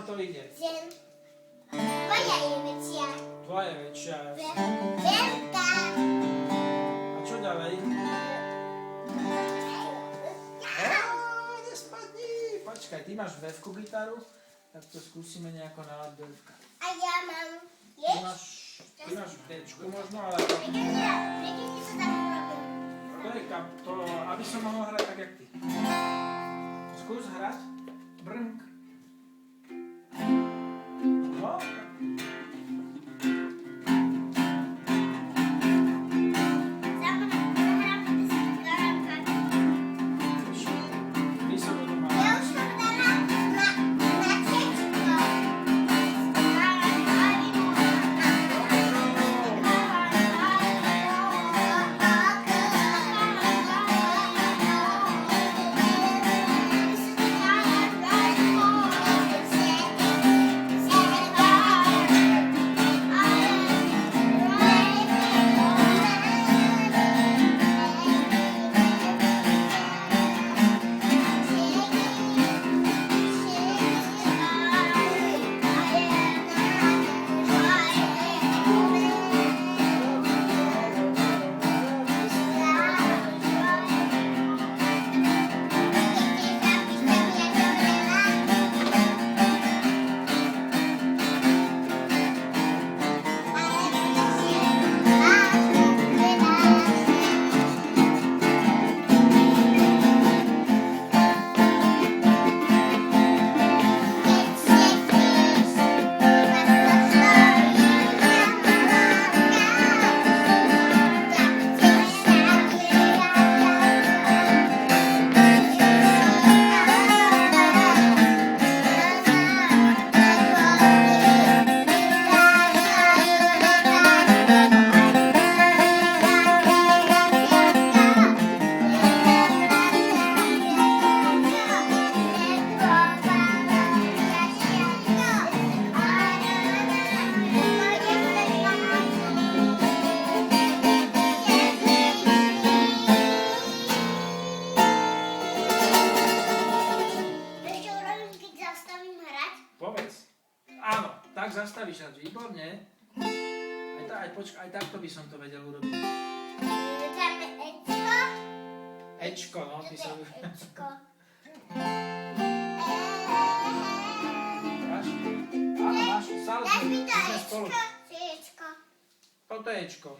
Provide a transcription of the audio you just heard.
to ide? Moja je väčšia. Tvoja je väčšia. Veľká. A čo ďalej? Nespadni! Počkaj, ty máš V-ku gitaru? Tak to skúsime nejako nalať do F-ka. A ja mám Ty máš D-čku možno, ale... Prečo si to tak urobím? To je to, aby som mohol hrať tak, jak ty. Skús hrať. Brnk. No. Tak zastavíš sa, výborne. Aj takto by som to vedel urobiť. Dáme Ečko. Ečko, no, ty sa... Ečko. Máš? Áno, máš, Dáš mi to sme spolu. Ečko, či Ečko? Toto je Ečko.